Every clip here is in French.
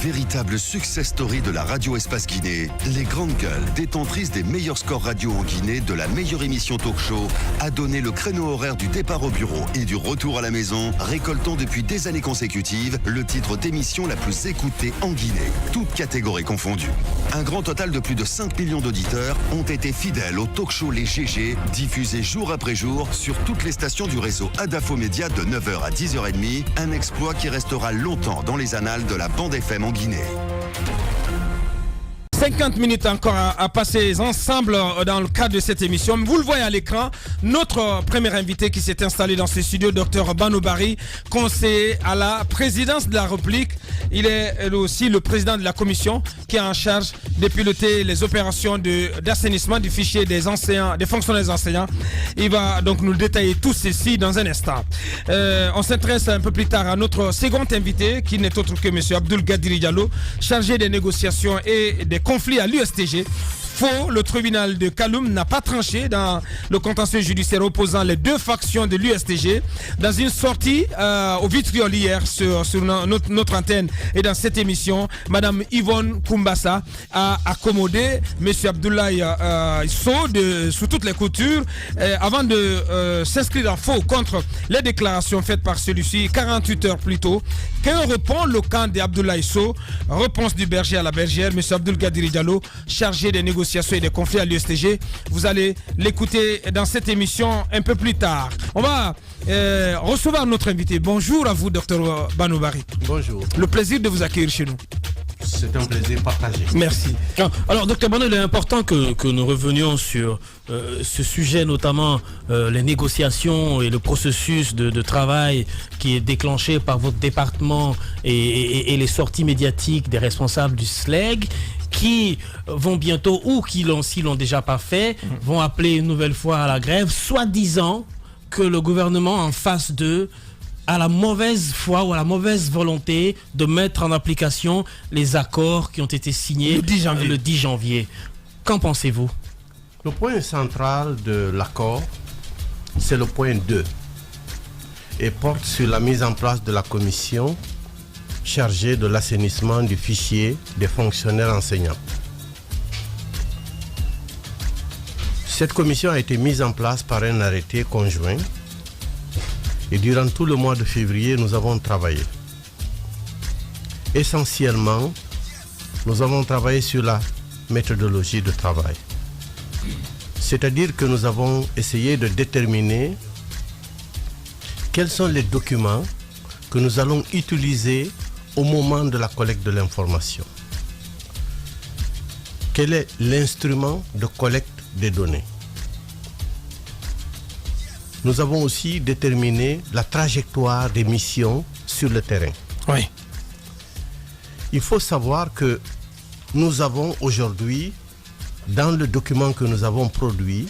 véritable success story de la radio Espace Guinée, les grandes gueules, détentrices des meilleurs scores radio en Guinée, de la meilleure émission talk show, a donné le créneau horaire du départ au bureau et du retour à la maison, récoltant depuis des années consécutives le titre d'émission la plus écoutée en Guinée, toutes catégories confondues. Un grand total de plus de 5 millions d'auditeurs ont été fidèles au talk show Les GG, diffusé jour après jour sur toutes les stations du réseau Adafo Média de 9h à 10h30, un exploit qui restera longtemps dans les annales de la bande FM en Guinée. 50 minutes encore à passer ensemble dans le cadre de cette émission. Vous le voyez à l'écran, notre premier invité qui s'est installé dans ce studio, Dr Banoubari, conseiller à la présidence de la République. Il est aussi le président de la commission qui est en charge de piloter les opérations d'assainissement du fichier des enseignants, des fonctionnaires enseignants. Il va donc nous détailler tout ceci dans un instant. On s'intéresse un peu plus tard à notre second invité qui n'est autre que M. Abdoul Gadiri Diallo, chargé des négociations et des conflit à l'USTG. Faux, le tribunal de Kaloum n'a pas tranché dans le contentieux judiciaire opposant les deux factions de l'USTG. Dans une sortie au vitriol hier sur notre antenne et dans cette émission, Madame Yvonne Koumbassa a accommodé M. Abdoulaye Sow sous toutes les coutures avant de s'inscrire en faux contre les déclarations faites par celui-ci 48 heures plus tôt. Que répond le camp d'Abdoulaye Sow? Réponse du berger à la bergère, M. Abdoul Gadiri Diallo, chargé des négociations et des conflits à l'USTG. Vous allez l'écouter dans cette émission un peu plus tard. On va recevoir notre invité. Bonjour à vous, Dr Banoubari. Bonjour. Le plaisir de vous accueillir chez nous. C'est un plaisir partagé. Merci. Alors, Dr Bano, il est important que nous revenions sur ce sujet, notamment les négociations et le processus de travail qui est déclenché par votre département et les sorties médiatiques des responsables du SLEG qui vont bientôt, ou qui s'ils l'ont déjà pas fait, vont appeler une nouvelle fois à la grève, soi-disant que le gouvernement en face d'eux à la mauvaise foi ou à la mauvaise volonté de mettre en application les accords qui ont été signés le 10 janvier. Qu'en pensez-vous? Le point central de l'accord, c'est le point 2 et porte sur la mise en place de la commission chargée de l'assainissement du fichier des fonctionnaires enseignants. Cette commission a été mise en place par un arrêté conjoint. Et durant tout le mois de février, nous avons travaillé. Essentiellement, nous avons travaillé sur la méthodologie de travail. C'est-à-dire que nous avons essayé de déterminer quels sont les documents que nous allons utiliser au moment de la collecte de l'information. Quel est l'instrument de collecte des données? Nous avons aussi déterminé la trajectoire des missions sur le terrain. Oui. Il faut savoir que nous avons aujourd'hui, dans le document que nous avons produit,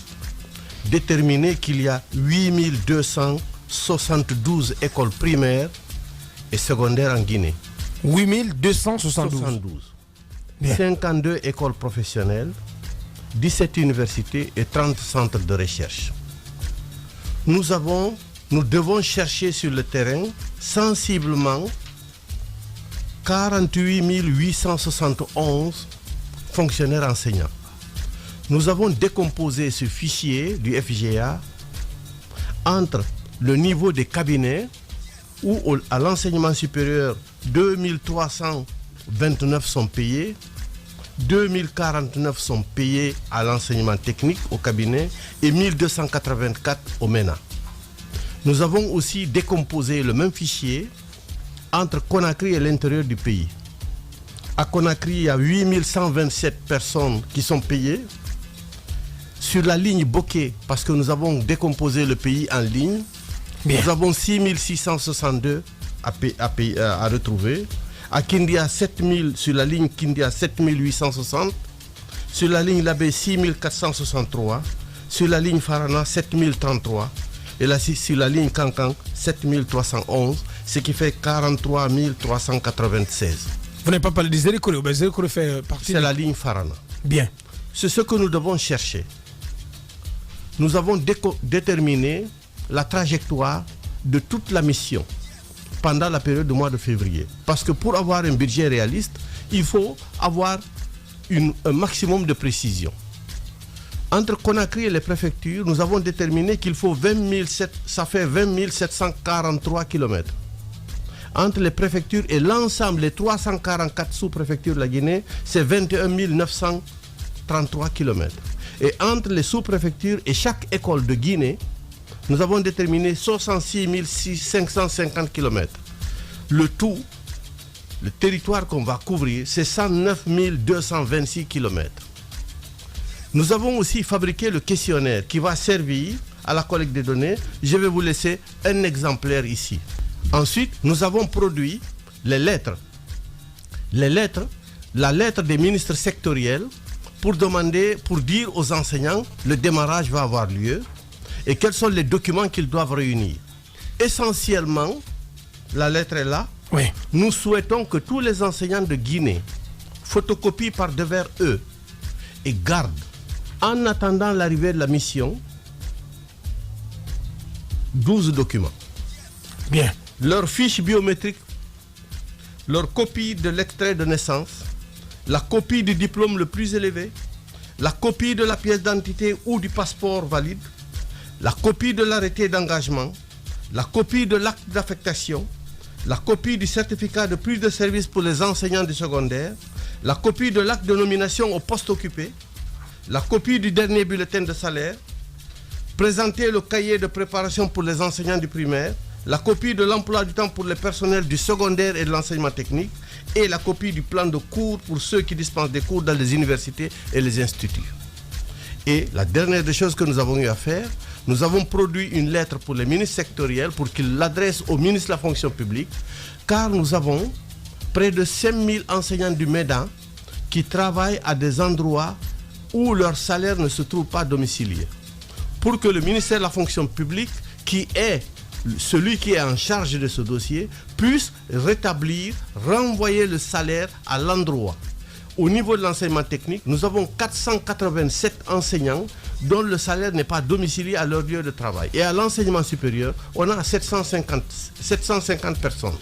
déterminé qu'il y a 8272 écoles primaires et secondaires en Guinée. 8272. 52 écoles professionnelles, 17 universités et 30 centres de recherche. Nous devons chercher sur le terrain sensiblement 48 871 fonctionnaires enseignants. Nous avons décomposé ce fichier du FGA entre le niveau des cabinets où à l'enseignement supérieur 2329 sont payés, 2049 sont payés à l'enseignement technique au cabinet et 1284 au MENA. Nous avons aussi décomposé le même fichier entre Conakry et l'intérieur du pays. À Conakry, il y a 8127 personnes qui sont payées. Sur la ligne Bokeh, parce que nous avons décomposé le pays en ligne, nous avons 6662 à retrouver. À Kindia, 7000, sur la ligne Kindia, 7860. Sur la ligne Labé, 6463. Sur la ligne Farana, 7033. Et là, sur la ligne Kankan, 7311. Ce qui fait 43 396. Vous n'avez pas parlé des Zérekore, mais Zérekore fait partie. C'est la ligne Farana. Bien. C'est ce que nous devons chercher. Nous avons déterminé la trajectoire de toute la mission. pendant la période du mois de février. Parce que pour avoir un budget réaliste, il faut avoir un maximum de précision. Entre Conakry et les préfectures, nous avons déterminé qu'il faut 20 743 km. Entre les préfectures et l'ensemble, les 344 sous-préfectures de la Guinée, c'est 21 933 km. Et entre les sous-préfectures et chaque école de Guinée, nous avons déterminé 66 550 km. Le tout, le territoire qu'on va couvrir, c'est 109 226 km. Nous avons aussi fabriqué le questionnaire qui va servir à la collecte des données. Je vais vous laisser un exemplaire ici. Ensuite, nous avons produit les lettres. La lettre des ministres sectoriels pour dire aux enseignants le démarrage va avoir lieu et quels sont les documents qu'ils doivent réunir. Essentiellement, la lettre est là. Oui. Nous souhaitons que tous les enseignants de Guinée photocopient par devers eux et gardent, en attendant l'arrivée de la mission, 12 documents. Bien. Leur fiche biométrique, leur copie de l'extrait de naissance, la copie du diplôme le plus élevé, la copie de la pièce d'identité ou du passeport valide, la copie de l'arrêté d'engagement, la copie de l'acte d'affectation, la copie du certificat de prise de service pour les enseignants du secondaire, la copie de l'acte de nomination au poste occupé, la copie du dernier bulletin de salaire, présenter le cahier de préparation pour les enseignants du primaire, la copie de l'emploi du temps pour les personnels du secondaire et de l'enseignement technique et la copie du plan de cours pour ceux qui dispensent des cours dans les universités et les instituts. Et la dernière des choses que nous avons eu à faire, nous avons produit une lettre pour les ministres sectoriels pour qu'ils l'adressent au ministre de la fonction publique, car nous avons près de 5000 enseignants du MEDA qui travaillent à des endroits où leur salaire ne se trouve pas domicilié. Pour que le ministère de la fonction publique, qui est celui qui est en charge de ce dossier, puisse rétablir, renvoyer le salaire à l'endroit. Au niveau de l'enseignement technique, nous avons 487 enseignants dont le salaire n'est pas domicilié à leur lieu de travail. Et à l'enseignement supérieur, on a 750 personnes.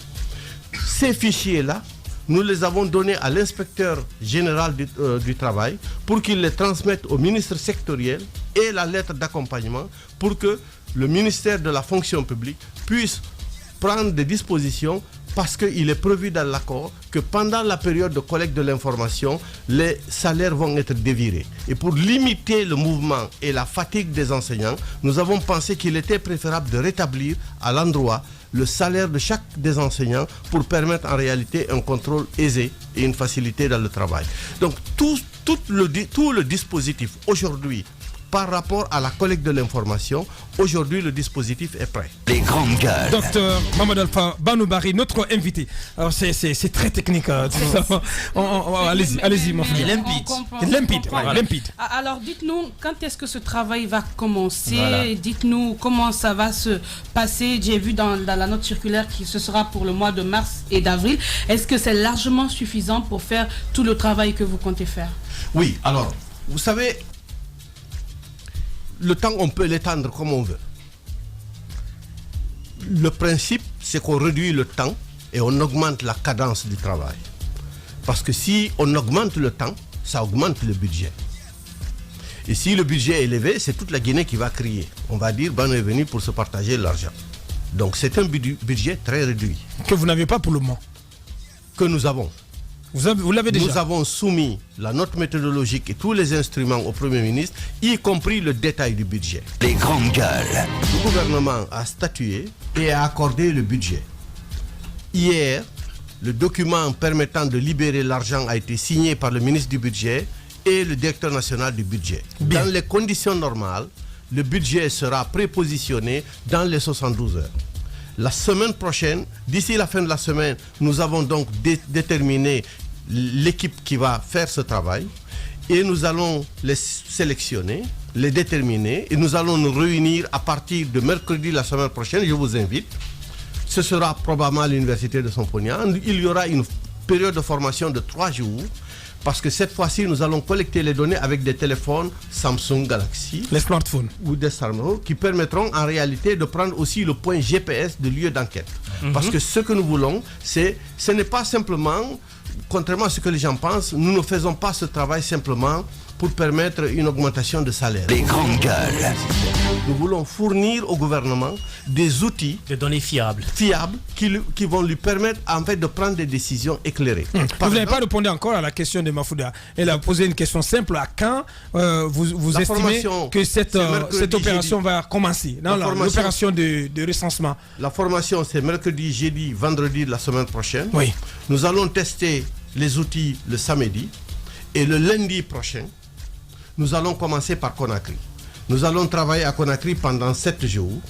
Ces fichiers-là, nous les avons donnés à l'inspecteur général du travail pour qu'il les transmette au ministre sectoriel et la lettre d'accompagnement pour que le ministère de la fonction publique puisse prendre des dispositions parce qu'il est prévu dans l'accord que pendant la période de collecte de l'information, les salaires vont être dévirés. Et pour limiter le mouvement et la fatigue des enseignants, nous avons pensé qu'il était préférable de rétablir à l'endroit le salaire de chaque des enseignants pour permettre en réalité un contrôle aisé et une facilité dans le travail. Donc tout le dispositif aujourd'hui par rapport à la collecte de l'information, aujourd'hui le dispositif est prêt. Les grandes gueules. Docteur Mamadou Alpha Banoubari, notre invité. Alors c'est très technique. Allez-y, mon frère. Limpide. Alors dites-nous, quand est-ce que ce travail va commencer? Voilà. Dites-nous comment ça va se passer. J'ai vu dans la note circulaire que ce sera pour le mois de mars et d'avril. Est-ce que c'est largement suffisant pour faire tout le travail que vous comptez faire? Oui, alors, vous savez, le temps, on peut l'étendre comme on veut. Le principe, c'est qu'on réduit le temps et on augmente la cadence du travail. Parce que si on augmente le temps, ça augmente le budget. Et si le budget est élevé, c'est toute la Guinée qui va crier. On va dire, Bano est venu pour se partager l'argent. Donc c'est un budget très réduit. Que vous n'avez pas pour le moment. Que nous avons. Vous l'avez déjà. Nous avons soumis la note méthodologique et tous les instruments au Premier ministre, y compris le détail du budget. Les grandes gueules. Le gouvernement a statué et a accordé le budget. Hier, le document permettant de libérer l'argent a été signé par le ministre du budget et le directeur national du budget. Bien. Dans les conditions normales, le budget sera prépositionné dans les 72 heures. La semaine prochaine, d'ici la fin de la semaine, nous avons donc déterminé l'équipe qui va faire ce travail et nous allons les sélectionner, les déterminer et nous allons nous réunir à partir de mercredi la semaine prochaine. Je vous invite. Ce sera probablement à l'université de Somponia. Il y aura une période de formation de 3 jours parce que cette fois-ci, nous allons collecter les données avec des téléphones Samsung Galaxy Les smartphones. ou des smartphones qui permettront en réalité de prendre aussi le point GPS de lieu d'enquête. Parce que ce que nous voulons, ce n'est pas simplement, contrairement à ce que les gens pensent, nous ne faisons pas ce travail simplement pour permettre une augmentation de salaire. Les grandes gueules. Nous voulons fournir au gouvernement des outils Des données fiables. qui vont lui permettre en fait de prendre des décisions éclairées. Vous n'avez pas répondu encore à la question de Mafouda. Elle a posé une question simple. À quand vous La estimez formation, que cette opération va commencer? L'opération de recensement. La formation, c'est mercredi, jeudi, vendredi de la semaine prochaine. Oui. Nous allons tester les outils le samedi. Et le lundi prochain, nous allons commencer par Conakry. Nous allons travailler à Conakry pendant 7 jours.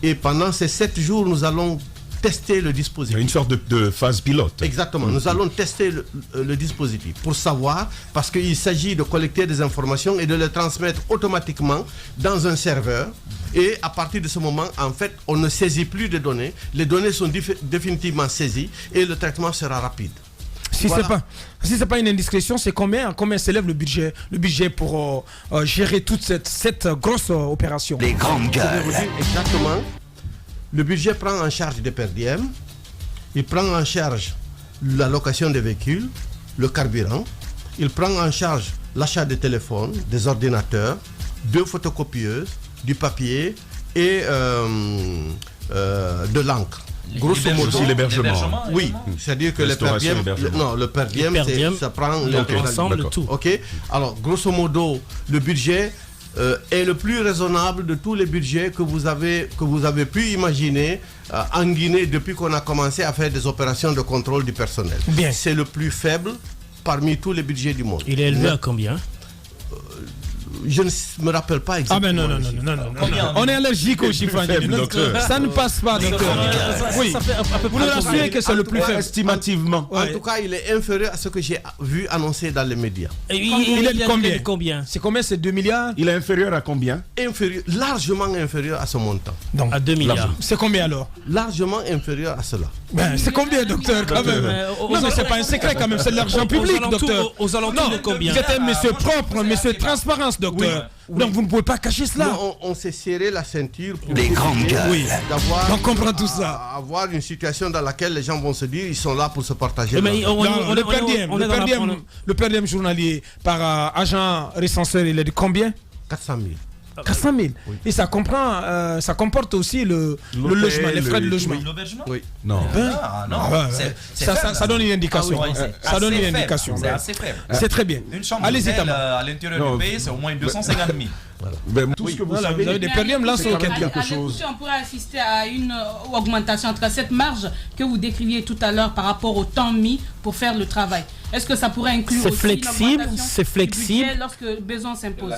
Et pendant ces 7 jours, nous allons tester le dispositif. Une sorte de phase pilote. Exactement. Nous allons tester le dispositif pour savoir, parce qu'il s'agit de collecter des informations et de les transmettre automatiquement dans un serveur. Et à partir de ce moment, en fait, on ne saisit plus de données. Les données sont définitivement saisies et le traitement sera rapide. Si c'est pas une indiscrétion, c'est combien s'élève le budget pour gérer toute cette grosse opération? Les grandes Je vais vous gueules. dire exactement. Le budget prend en charge des per diem, il prend en charge la location des véhicules, le carburant, il prend en charge l'achat des téléphones, des ordinateurs, 2 photocopieuses, du papier et de l'encre. Grosso modo, aussi l'hébergement. oui, c'est-à-dire que le per diem, ça prend l'ensemble de tout. Ok. Alors, grosso modo, le budget est le plus raisonnable de tous les budgets que vous avez pu imaginer en Guinée depuis qu'on a commencé à faire des opérations de contrôle du personnel. Bien. C'est le plus faible parmi tous les budgets du monde. Il est élevé à combien? Je ne me rappelle pas exactement. Ah ben non. On est allergique aux chiffres. Ça ne passe pas, docteur. Oui. Vous nous rassurez que c'est le plus faible. Estimativement. En tout cas, il est inférieur à ce que j'ai vu annoncer dans les médias. Il est de combien? C'est combien? C'est 2 milliards? Il est inférieur à combien? Largement inférieur à ce montant. Donc, À 2 milliards. c'est combien alors? Largement inférieur à cela. Ben, c'est combien, docteur, quand même? Non, mais c'est pas un secret quand même, c'est de l'argent public, docteur. Aux alentours de combien? Vous êtes un monsieur propre, monsieur transparence, docteur. Donc vous ne pouvez pas cacher cela. Nous, on s'est serré la ceinture pour Les grandes éviter gueules. Oui. d'avoir On comprend tout ça. avoir une situation dans laquelle les gens vont se dire ils sont là pour se partager. Mais l'argent. Le per diem journalier par agent recenseur, il est de combien? 400 000. 400 000. Et ça comporte aussi le logement, les frais de logement. L'aubergement? Oui. Non. Ah non, Ouais, c'est ça faible. donne une indication. Ah oui, c'est Ça donne assez une faible. indication. C'est assez faible. C'est très bien. Une chambre Allez-y, d'hôtel Tama. à l'intérieur Non, du pays, c'est au moins 250 000. Ben, tout ce que vous Voilà, savez, vous avez des per diem là, c'est auquel cas. À l'écoute, on pourrait assister à une augmentation entre cette marge que vous décriviez tout à l'heure par rapport au temps mis pour faire le travail. Est-ce que ça pourrait inclure C'est aussi flexible, une augmentation c'est flexible. du budget lorsque besoin s'impose?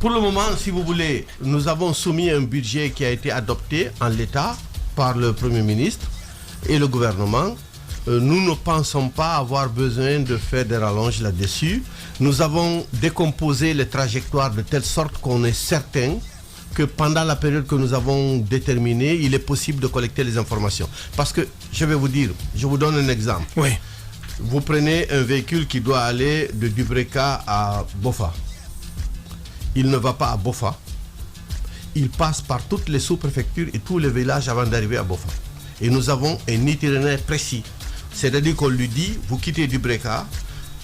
Pour le moment, si vous voulez, nous avons soumis un budget qui a été adopté en l'état par le Premier ministre et le gouvernement. Nous ne pensons pas avoir besoin de faire des rallonges là-dessus. Nous avons décomposé les trajectoires de telle sorte qu'on est certain que pendant la période que nous avons déterminée, il est possible de collecter les informations. Parce que, je vais vous dire, je vous donne un exemple. Oui. Vous prenez un véhicule qui doit aller de Dubreka à Bofa. Il ne va pas à Bofa. Il passe par toutes les sous-préfectures et tous les villages avant d'arriver à Bofa. Et nous avons un itinéraire précis. C'est-à-dire qu'on lui dit, vous quittez Dubreka,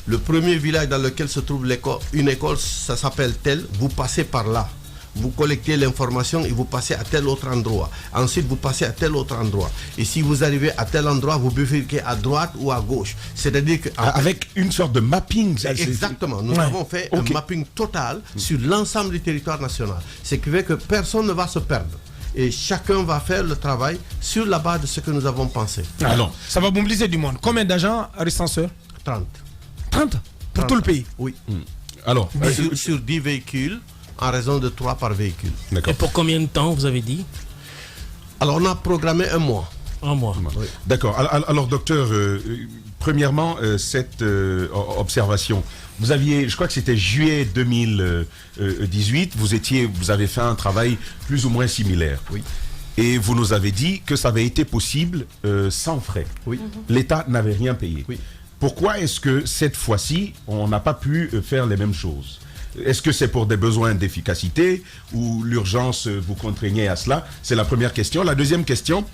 le premier village dans lequel se trouve une école, ça s'appelle tel, vous passez par là. Vous collectez l'information et vous passez à tel autre endroit. Ensuite, vous passez à tel autre endroit. Et si vous arrivez à tel endroit, vous bifurquez à droite ou à gauche. C'est-à-dire que... avec une sorte de mapping. Exactement. Nous avons fait un mapping total sur l'ensemble du territoire national. Ce qui fait que personne ne va se perdre. Et chacun va faire le travail sur la base de ce que nous avons pensé. Alors, ça va mobiliser du monde. Combien d'agents recenseurs? 30. 30 pour tout le pays. Oui. Alors, Sur 10 véhicules, en raison de 3 par véhicule. Et pour combien de temps, vous avez dit? Alors, on a programmé un mois. Un mois. Oui. d'accord. Alors, docteur, premièrement, cette observation, vous aviez, je crois que c'était juillet 2018, vous avez fait un travail plus ou moins similaire. Oui. Et vous nous avez dit que ça avait été possible sans frais. Oui. L'État n'avait rien payé. Oui. Pourquoi est-ce que cette fois-ci, on n'a pas pu faire les mêmes choses? Est-ce que c'est pour des besoins d'efficacité ou l'urgence vous contraignait à cela? C'est la première question. La deuxième question,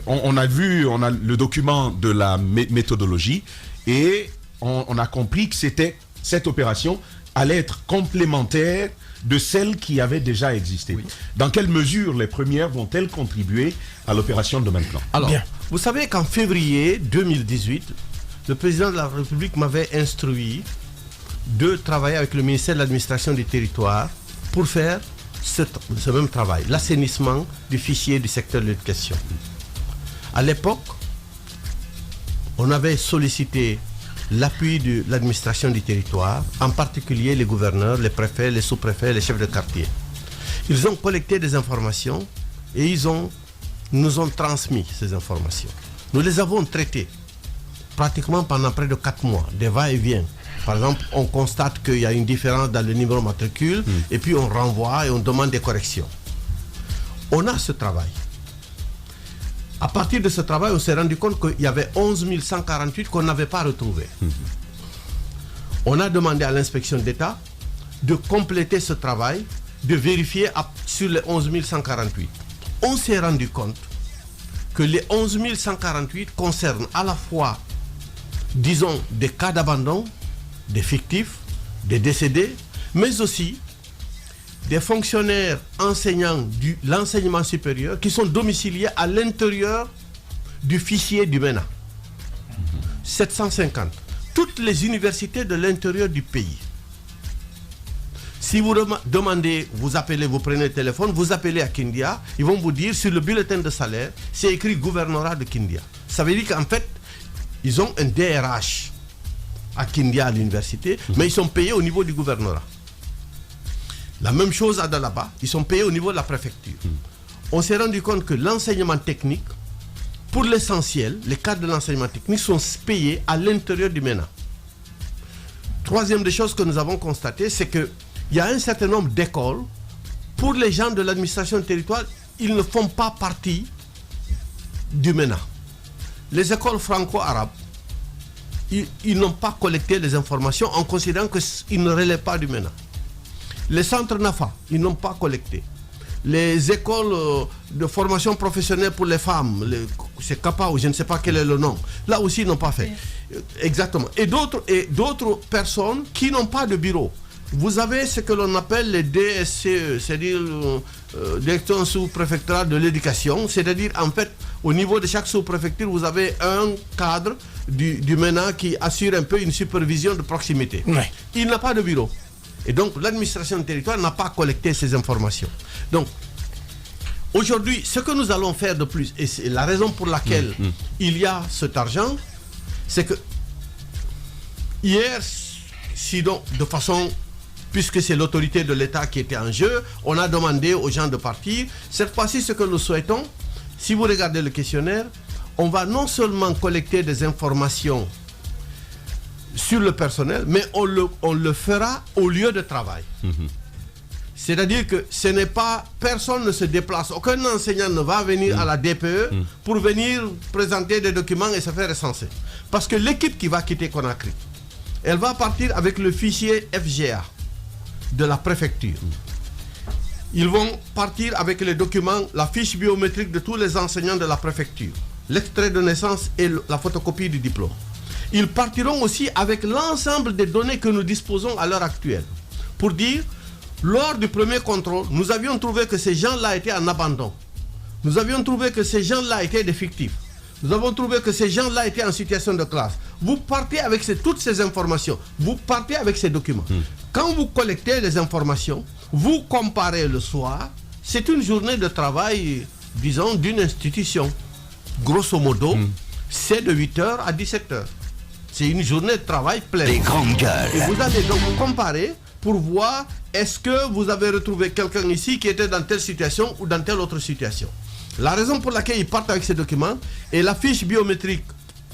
on a le document de la méthodologie et on a compris que cette opération allait être complémentaire de celles qui avaient déjà existé. Oui. Dans quelle mesure les premières vont-elles contribuer à l'opération de maintenant? Alors, vous savez qu'en février 2018, le président de la République m'avait instruit de travailler avec le ministère de l'Administration du Territoire pour faire ce même travail, l'assainissement du fichier du secteur de l'éducation. À l'époque, on avait sollicité l'appui de l'administration du territoire, en particulier les gouverneurs, les préfets, les sous-préfets, les chefs de quartier. Ils ont collecté des informations et nous ont transmis ces informations. Nous les avons traitées pratiquement pendant près de 4 mois, des va-et-vient. Par exemple, on constate qu'il y a une différence dans le numéro matricule et puis on renvoie et on demande des corrections. On a ce travail. À partir de ce travail, on s'est rendu compte qu'il y avait 11 148 qu'on n'avait pas retrouvés. On a demandé à l'inspection d'État de compléter ce travail, de vérifier sur les 11 148. On s'est rendu compte que les 11 148 concernent à la fois, disons, des cas d'abandon, des fictifs, des décédés, mais aussi des fonctionnaires enseignants de l'enseignement supérieur qui sont domiciliés à l'intérieur du fichier du MENA. 750. Toutes les universités de l'intérieur du pays. Si vous demandez, vous appelez, vous prenez le téléphone, vous appelez à Kindia, ils vont vous dire sur le bulletin de salaire, c'est écrit gouvernorat de Kindia. Ça veut dire qu'en fait, ils ont un DRH à Kindia à l'université, mais ils sont payés au niveau du gouvernorat. La même chose à Dalaba, ils sont payés au niveau de la préfecture. On s'est rendu compte que l'enseignement technique, pour l'essentiel, les cadres de l'enseignement technique sont payés à l'intérieur du MENA. Troisième des choses que nous avons constatées, c'est qu'il y a un certain nombre d'écoles, pour les gens de l'administration du territoire, ils ne font pas partie du MENA. Les écoles franco-arabes, ils n'ont pas collecté les informations en considérant qu'ils ne relèvent pas du MENA. Les centres NAFA, ils n'ont pas collecté. Les écoles de formation professionnelle pour les femmes, c'est CAPA ou je ne sais pas quel est le nom, là aussi ils n'ont pas fait. Exactement. Et d'autres personnes qui n'ont pas de bureau. Vous avez ce que l'on appelle les DSCE, c'est-à-dire Direction sous-préfectorale de l'éducation, c'est-à-dire en fait au niveau de chaque sous-préfecture vous avez un cadre du MENA qui assure un peu une supervision de proximité. Ouais. Il n'a pas de bureau. Et donc, l'administration du territoire n'a pas collecté ces informations. Donc, aujourd'hui, ce que nous allons faire de plus, et c'est la raison pour laquelle il y a cet argent, c'est que hier, sinon, de façon, puisque c'est l'autorité de l'État qui était en jeu, on a demandé aux gens de partir. Cette fois-ci, ce que nous souhaitons, si vous regardez le questionnaire, on va non seulement collecter des informations sur le personnel, mais on le fera au lieu de travail. C'est-à-dire que ce n'est pas, personne ne se déplace, aucun enseignant ne va venir à la DPE pour venir présenter des documents et se faire recenser. Parce que l'équipe qui va quitter Conakry, elle va partir avec le fichier FGA de la préfecture. Ils vont partir avec les documents, la fiche biométrique de tous les enseignants de la préfecture, l'extrait de naissance et la photocopie du diplôme. Ils partiront aussi avec l'ensemble des données que nous disposons à l'heure actuelle. Pour dire, lors du premier contrôle, nous avions trouvé que ces gens-là étaient en abandon. Nous avions trouvé que ces gens-là étaient des fictifs. Nous avons trouvé que ces gens-là étaient en situation de classe. Vous partez avec toutes ces informations. Vous partez avec ces documents. Quand vous collectez les informations, vous comparez le soir. C'est une journée de travail, disons, d'une institution. Grosso modo, c'est de 8h à 17h. C'est une journée de travail pleine. Les grandes gueules. Et vous allez donc comparer pour voir est-ce que vous avez retrouvé quelqu'un ici qui était dans telle situation ou dans telle autre situation. La raison pour laquelle ils partent avec ces documents et la fiche biométrique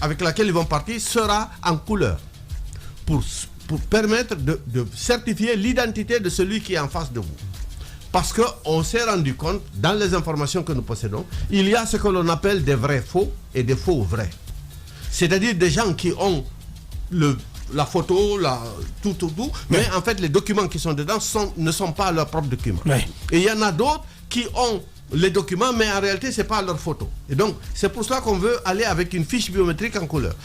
avec laquelle ils vont partir sera en couleur pour permettre de certifier l'identité de celui qui est en face de vous. Parce qu'on s'est rendu compte, dans les informations que nous possédons, il y a ce que l'on appelle des vrais faux et des faux vrais. C'est-à-dire des gens qui ont la photo, tout. Mais en fait, les documents qui sont dedans ne sont pas leurs propres documents. Ouais. Et il y en a d'autres qui ont les documents, mais en réalité, ce n'est pas leur photo. Et donc, c'est pour cela qu'on veut aller avec une fiche biométrique en couleur.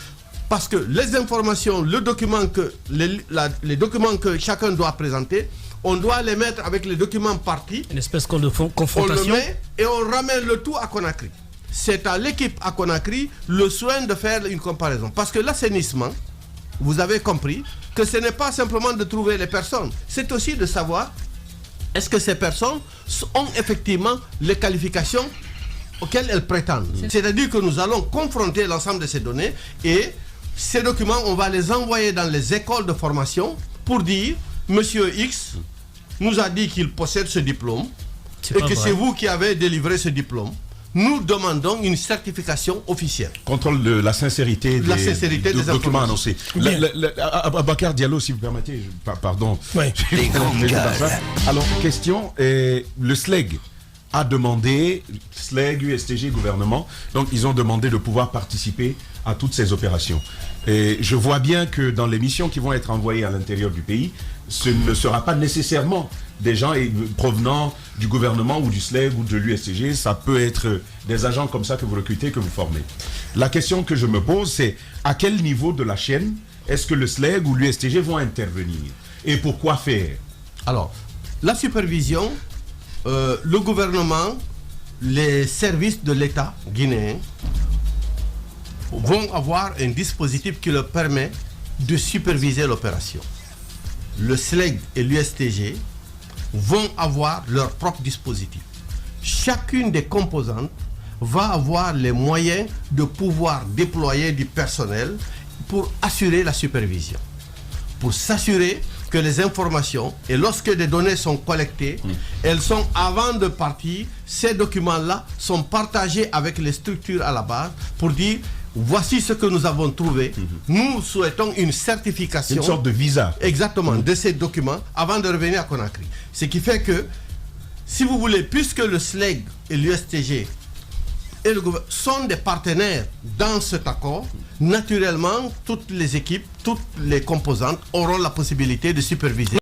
Parce que les informations, les documents que chacun doit présenter, on doit les mettre avec les documents partis. Une espèce de On confrontation. le met et on ramène le tout à Conakry. C'est à l'équipe à Conakry le soin de faire une comparaison. Parce que l'assainissement, vous avez compris que ce n'est pas simplement de trouver les personnes, c'est aussi de savoir est-ce que ces personnes ont effectivement les qualifications auxquelles elles prétendent. C'est-à-dire que nous allons confronter l'ensemble de ces données et ces documents, on va les envoyer dans les écoles de formation pour dire Monsieur X nous a dit qu'il possède ce diplôme et que c'est vous qui avez délivré ce diplôme. Nous demandons une certification officielle. Contrôle de la sincérité des documents annoncés. Bakar Diallo, si vous permettez, pardon. Oui. Les grandes gueules. Alors, question, le SLEG a demandé, SLEG, USTG, gouvernement, donc ils ont demandé de pouvoir participer à toutes ces opérations. Et je vois bien que dans les missions qui vont être envoyées à l'intérieur du pays, ce ne sera pas nécessairement des gens provenant du gouvernement ou du SLEG ou de l'USTG, ça peut être des agents comme ça que vous recrutez, que vous formez. La question que je me pose, c'est à quel niveau de la chaîne est-ce que le SLEG ou l'USTG vont intervenir et pourquoi faire? Alors, la supervision, le gouvernement, les services de l'État guinéen vont avoir un dispositif qui leur permet de superviser l'opération. Le SLEG et l'USTG vont avoir leur propre dispositif. Chacune des composantes va avoir les moyens de pouvoir déployer du personnel pour assurer la supervision, pour s'assurer que les informations, et lorsque des données sont collectées, elles sont, avant de partir, ces documents-là sont partagés avec les structures à la base pour dire voici ce que nous avons trouvé. Nous souhaitons une certification. Une sorte de visa. Exactement, de ces documents avant de revenir à Conakry. Ce qui fait que, si vous voulez, puisque le SLEG et l'USTG et le gouvernement sont des partenaires dans cet accord, naturellement, toutes les équipes, toutes les composantes auront la possibilité de superviser.